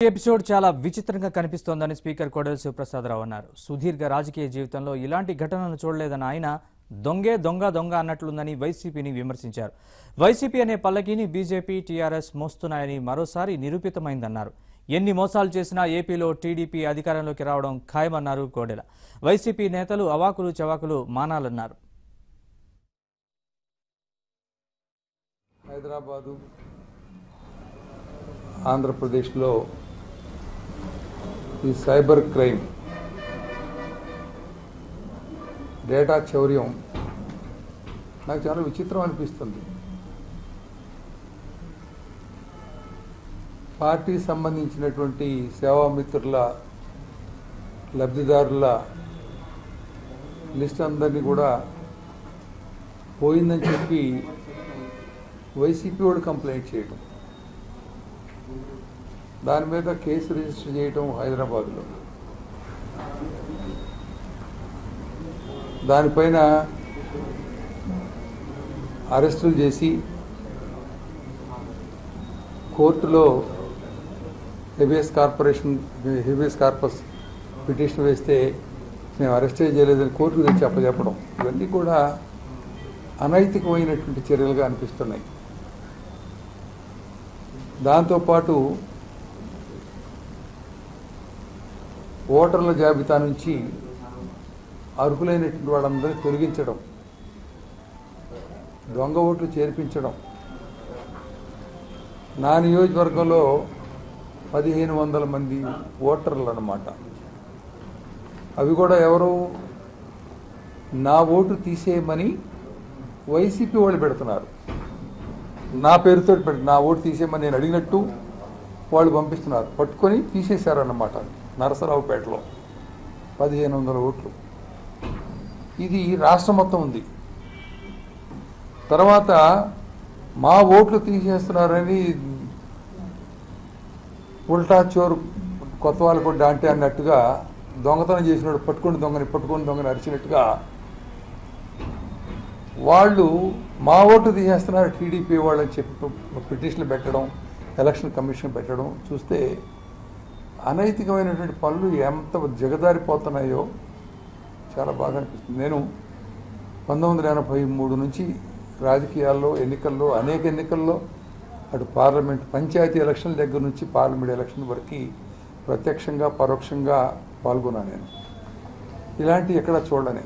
ఈ ఎపిసోడ్ చాలా విచిత్రంగా కనిపిస్తోందని స్పీకర్ కోడెల శివప్రసాదరావు అన్నారు. సుదీర్ఘ రాజకీయ జీవితంలో ఇలాంటి ఘటనలు చూడలేదన్న ఆయన దొంగే దొంగ దొంగ అన్నట్లుందని వైసీపీని విమర్శించారు. వైసీపీ అనే పల్లకీని బీజేపీ టీఆర్ఎస్ మోస్తున్నాయని మరోసారి నిరూపితమైందన్నారు. ఎన్ని మోసాలు చేసినా ఏపీలో టీడీపీ అధికారంలోకి రావడం ఖాయమన్నారు కోడెల. వైసీపీ నేతలు అవాకులు చవాకులు మానాలన్నారు. హైదరాబాదు ఆంధ్రప్రదేశ్లో ఈ సైబర్ క్రైమ్ డేటా చౌర్యం నాకు చాలా విచిత్రం అనిపిస్తుంది. పార్టీకి సంబంధించినటువంటి సేవామిత్రుల లబ్ధిదారుల లిస్ట్ అందరినీ కూడా పోయిందని చెప్పి వైసీపీ వాడు కంప్లైంట్ చేయడం, దాని మీద కేసు రిజిస్టర్ చేయడం హైదరాబాద్లో, దానిపైన అరెస్టులు చేసి కోర్టులో హెబియస్ కార్పస్ పిటిషన్ వేస్తే మేము అరెస్టే చేయలేదని కోర్టుకు తెచ్చి అప్పచెప్పడం, ఇవన్నీ కూడా అనైతికమైనటువంటి చర్యలుగా అనిపిస్తున్నాయి. దాంతోపాటు ఓటర్ల జాబితా నుంచి అర్హులైనటువంటి వాళ్ళందరినీ తొలగించడం, దొంగ ఓట్లు చేర్పించడం. నా నియోజకవర్గంలో 1500 మంది ఓటర్లు అన్నమాట. అవి కూడా ఎవరు నా ఓటు తీసేయమని వైసీపీ వాళ్ళు పెడుతున్నారు. నా పేరుతో నా ఓటు తీసేయమని నేను అడిగినట్టు వాళ్ళు పంపిస్తున్నారు. పట్టుకొని తీసేశారన్నమాట. నరసరావుపేటలో 1500 ఓట్లు. ఇది రాష్ట్రం మొత్తం ఉంది. తర్వాత మా ఓట్లు తీసేస్తున్నారని ఉల్టా చోరు కొత్త వాళ్ళు కూడా అంటే అన్నట్టుగా దొంగతనం చేసినాడు పట్టుకొని దొంగని అరిచినట్టుగా వాళ్ళు మా ఓటు తీసేస్తున్నారు టీడీపీ వాళ్ళని చెప్పి పిటిషన్లు పెట్టడం, ఎలక్షన్ కమిషన్ పెట్టడం చూస్తే అనైతికమైనటువంటి పనులు ఎంత జగదారిపోతున్నాయో చాలా బాగా అనిపిస్తుంది. నేను 1983 నుంచి రాజకీయాల్లో ఎన్నికల్లో అనేక ఎన్నికల్లో అటు పార్లమెంట్ పంచాయతీ ఎలక్షన్ల దగ్గర నుంచి పార్లమెంట్ ఎలక్షన్ వరకు ప్రత్యక్షంగా పరోక్షంగా పాల్గొన్నాను. నేను ఇలాంటి ఎక్కడ చూడలే.